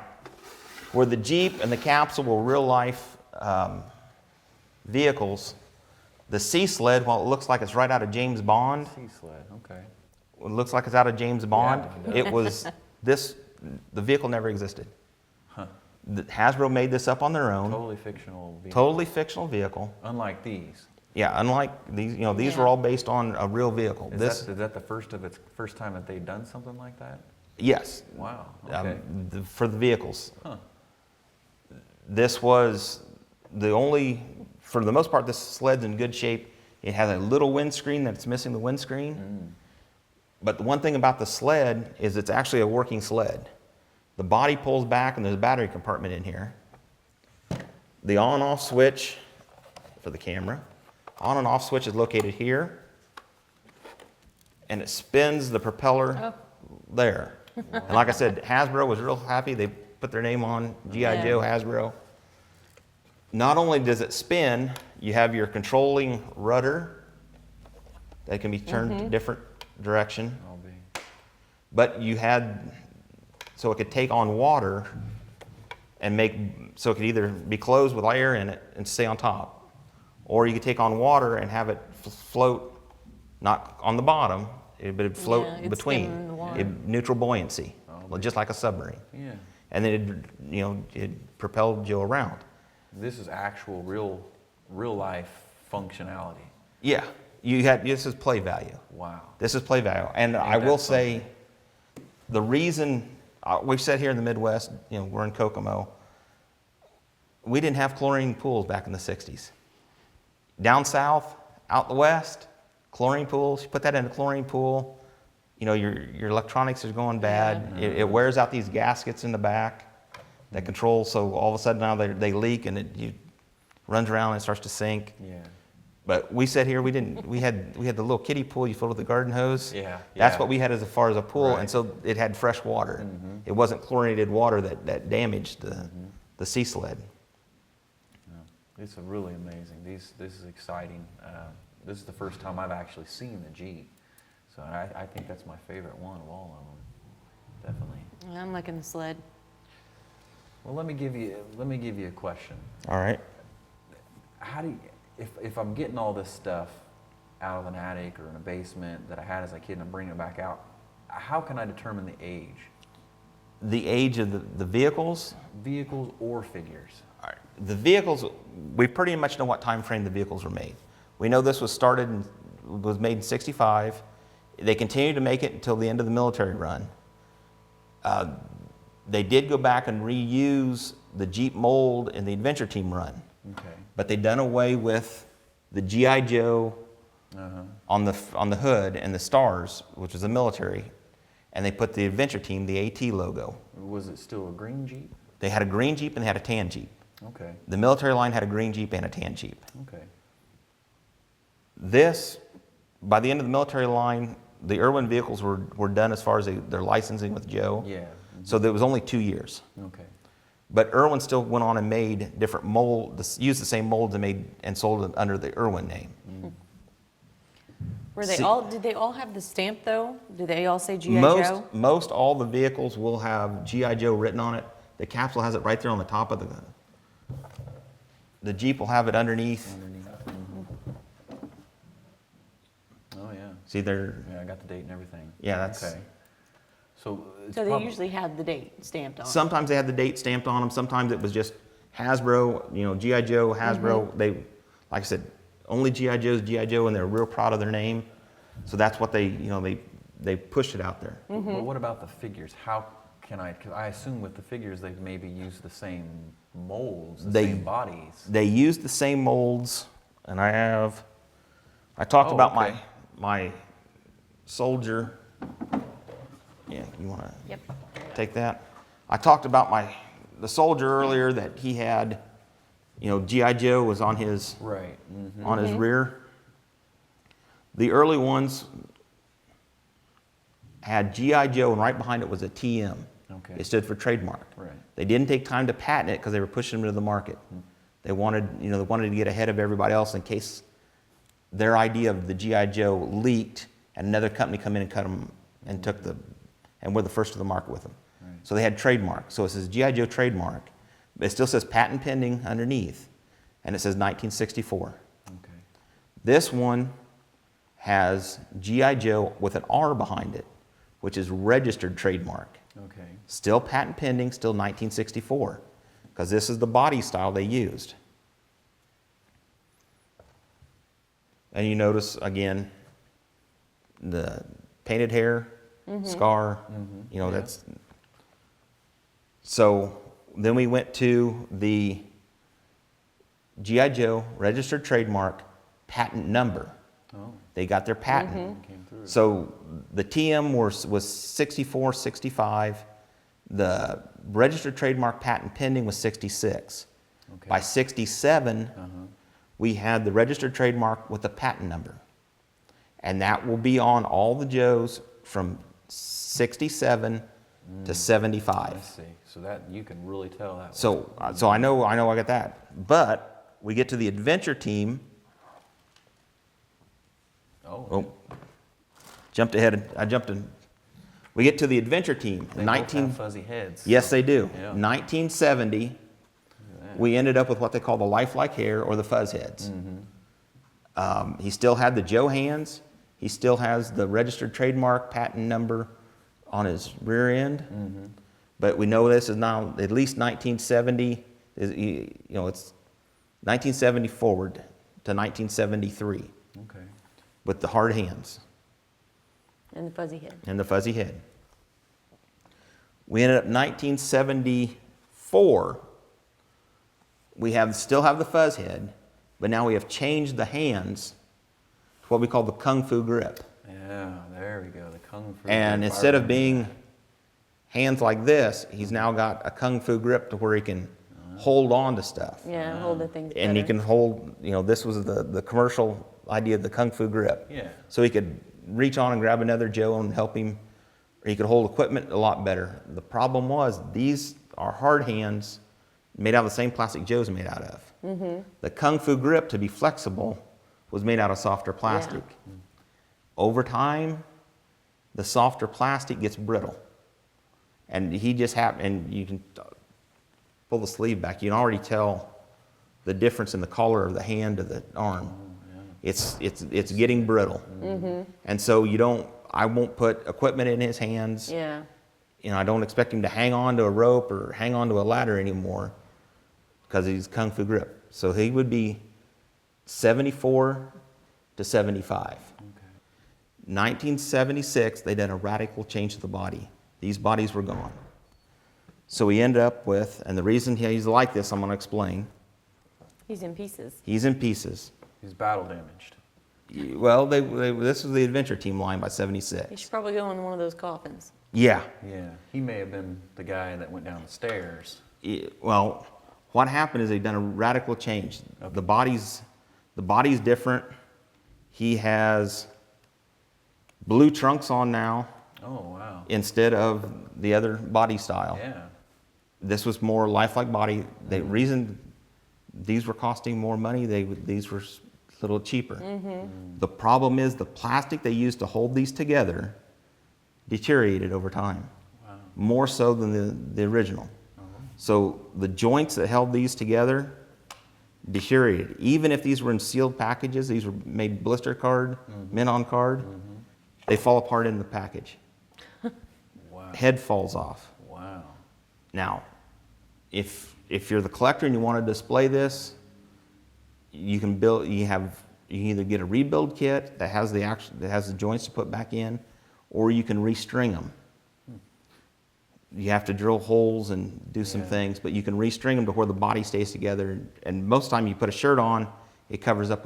Where the Jeep and the capsule were real-life vehicles, the Sea Sled, while it looks like it's right out of James Bond, Sea sled. Okay. it looks like it's out of James Bond. Yeah, It was the vehicle never existed. Huh. Hasbro made this up on their own. Totally fictional. Vehicle. Totally fictional vehicle. Unlike these. Yeah, unlike these, these Yeah. were all based on a real vehicle. Is that the first time that they've done something like that? Yes, Wow. Okay. for the vehicles. Huh. This was for the most part, this sled's in good shape. It has a little windscreen that's missing the windscreen. But the one thing about the sled is it's actually a working sled. The body pulls back and there's a battery compartment in here. The on-off switch for the camera. On and off switch is located here. and it spins the propeller there. And like I said, Hasbro was real happy. They put their name on G.I. Joe, Hasbro. Not only does it spin, you have your controlling rudder that can be turned to different direction. But you had, so it could take on water and make, so it could either be closed with air in it and stay on top, or you could take on water and have it float, not on the bottom, but it'd float it'd between, skim in the water. neutral buoyancy, just like a submarine. Yeah. And then it propelled Joe around. This is actual real life functionality. Yeah, this is play value. Wow. This is play value. And I will say, the reason, we've said here in the Midwest, we're in Kokomo, we didn't have chlorine pools back in the 60s. Down south, out the west, chlorine pools, you put that in a chlorine pool, your electronics is going bad. Yeah. It wears out these gaskets in the back that control, so all of a sudden now they leak and it runs around and it starts to sink. Yeah. But we said here we didn't. We had the little kiddie pool you filled with the garden hose. Yeah. That's what we had as far as a pool, Right. and so it had fresh water. It wasn't chlorinated water that damaged the sea sled. It's really amazing. This is exciting. This is the first time I've actually seen the Jeep, so I think that's my favorite one of all of them. Definitely. I'm liking the sled. Well, let me give you a question. All right. How do you, if I'm getting all this stuff out of an attic or in a basement that I had as a kid and I'm bringing it back out, how can I determine the age? The age of the vehicles. Vehicles or figures? All right. The vehicles, we pretty much know what time frame the vehicles were made. We know this was made in '65. They continued to make it until the end of the military run. They did go back and reuse the Jeep mold in the Adventure Team run. Okay. But they'd done away with the G.I. Joe on the hood and the stars, which was the military, and they put the Adventure Team, the AT logo. Was it still a green Jeep? They had a green Jeep and they had a tan Jeep. Okay. The military line had a green Jeep and a tan Jeep. Okay. This, by the end of the military line, the Irwin vehicles were done as far as their licensing with Joe. Yeah. So there was only 2 years. Okay. But Irwin still went on and made different used the same molds and made and sold it under the Irwin name. Did they all have the stamp though? Do they all say G.I. Joe? Most all the vehicles will have G.I. Joe written on it. The capsule has it right there on the top of the Jeep will have it underneath. Oh yeah. See there? Yeah, I got the date and everything. Yeah, that's. Okay. So it's So they prob- usually have the date stamped on. Sometimes they had the date stamped on them. Sometimes it was just Hasbro, G.I. Joe, Hasbro. They, like I said, only G.I. Joe's G.I. Joe, and they're real proud of their name. So that's what they pushed it out there. But what about the figures? How can I? Because I assume with the figures they maybe use the same molds, the same bodies. They used the same molds, and I talked about okay. my soldier. Yeah, you want to Yep. take that? I talked about the soldier earlier that he had, G.I. Joe was on his Right. on his rear. The early ones had G.I. Joe, and right behind it was a TM. Okay. It stood for trademark. Right. They didn't take time to patent it because they were pushing them into the market. They wanted to get ahead of everybody else in case their idea of the G.I. Joe leaked and another company come in and cut them and and were the first to the market with them. Right. So they had trademark. So it says G.I. Joe trademark, but it still says patent pending underneath, and it says 1964. Okay. This one has G.I. Joe with an R behind it, which is registered trademark. Okay. Still patent pending, still 1964, because this is the body style they used. And you notice, again, the painted hair, scar, that's... So then we went to the G.I. Joe registered trademark patent number. Oh. They got their patent. Came through. So the TM was 64, 65. The registered trademark patent pending was 66. Okay. By 67, we had the registered trademark with the patent number. And that will be on all the Joes from 67 to 75. I see. So that you can really tell that. So I know I got that. But we get to the adventure team. Oh, Jumped ahead. I jumped in. We get to the adventure team. they both have fuzzy heads. Yes, they do. Yeah. 1970, we ended up with what they call the lifelike hair or the fuzz heads. He still had the Joe hands. He still has the registered trademark patent number on his rear end. But we know this is now at least 1970. It's 1970 forward to 1973 Okay. with the hard hands And the fuzzy head. and the fuzzy head. We ended up 1974. We still have the fuzz head, but now we have changed the hands to what we call the Kung Fu grip. Yeah, there we go. The Kung Fu. And grip. instead I of remember being that. hands like this, he's now got a Kung Fu grip to where he can hold on to stuff. Yeah, hold the things And he better. can hold, this was the commercial idea of the Kung Fu grip. Yeah. So he could reach on and grab another Joe and help him, or he could hold equipment a lot better. The problem was these are hard hands made out of the same plastic Joe's made out of. The Kung Fu grip, to be flexible, was made out of softer plastic. Over time, the softer plastic gets brittle. And he just and you can pull the sleeve back. You can already tell the difference in the color of the hand to the arm. It's getting brittle. And so I won't put equipment in his hands. Yeah. I don't expect him to hang on to a rope or hang on to a ladder anymore because he's Kung Fu grip. So he would be 74 to 75. 1976, they did a radical change to the body. These bodies were gone. So we ended up with, and the reason he's like this, I'm going to explain. He's in pieces. He's in pieces. He's battle damaged. Well, this was the adventure team line by He 76. should probably go in one of those coffins. Yeah. Yeah, he may have been the guy that went down the stairs. Well, what happened is they've done a radical change. The body's different. He has blue trunks on now Oh wow. instead of the other body style. Yeah. This was more lifelike body. The reason these were costing more money, these were a little cheaper. The problem is the plastic they used to hold these together deteriorated over time, more so than the original. So the joints that held these together deteriorated. Even if these were in sealed packages, these were made blister card, mint on card, they fall apart in the package. Wow. Head falls off. Wow. Now, if you're the collector and you want to display this, you can either get a rebuild kit that has the joints to put back in, or you can restring them. You have to drill holes and do some things, but you can restring them to where the body stays together. And most of the time, you put a shirt on, it covers up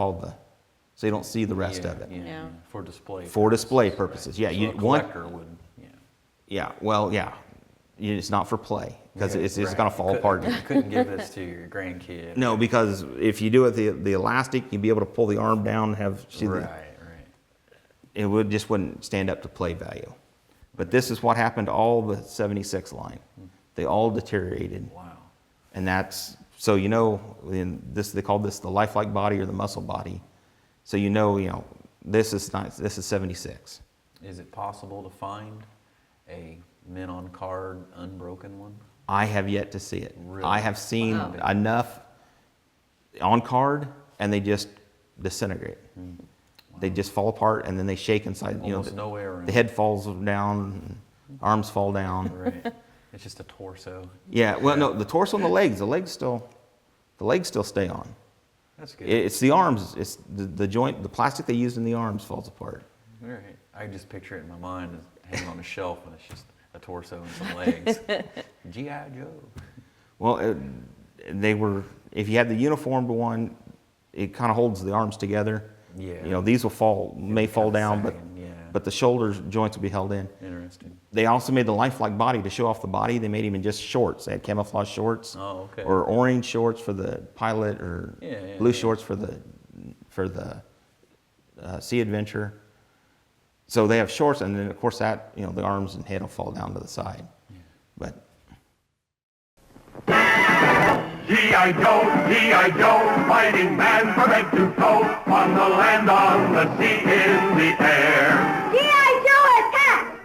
so you don't see the rest of it. Yeah. For display. For display purposes, yeah. So You a collector would. Yeah. It's not for play because Yeah, it's right. going to fall apart. You couldn't give this to your grandkid. No, because if you do it the elastic, you'd be able to pull the arm down and Right. it wouldn't stand up to play value. But this is what happened to all the 76 line. They all deteriorated. Wow. And that's, so they call this the lifelike body or the muscle body. So this is 76. Is it possible to find a mint on card unbroken one? I have yet to see it. Really? I have seen Wow. enough on card and they just disintegrate. They just fall apart and then they shake inside. Almost no way around. The head falls down, arms fall down. Right. It's just a torso. Yeah, well, no, the torso and the legs still stay on. That's good. It's the arms, it's the joint, the plastic they used in the arms falls apart. All right. I just picture it in my mind as hanging on a shelf and it's just a torso and some legs. G.I. Joe. Well, if you had the uniformed one, it kind of holds the arms together. Yeah. These may fall kinda down, sagging, yeah. but the shoulders joints will be held in. Interesting. They also made the lifelike body to show off the body. They made him in just shorts. They had camouflage shorts, Oh, okay. or orange shorts for the pilot, or Yeah, blue shorts for the Sea Adventure. So they have shorts, and then of course that, you know, the arms and head will fall down to the side. But G.I. Joe, fighting man from head to toe, on the land, on the sea, in the air. G.I. Joe attack!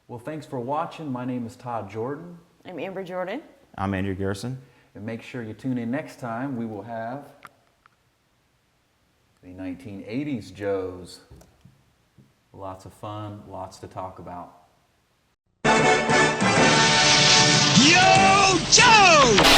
Well, thanks for watching. My name is Todd Jordan. I'm Amber Jordan. I'm Andrew Garrison. And make sure you tune in next time. We will have the 1980s Joes. Lots of fun, lots to talk about. Yo, Joe!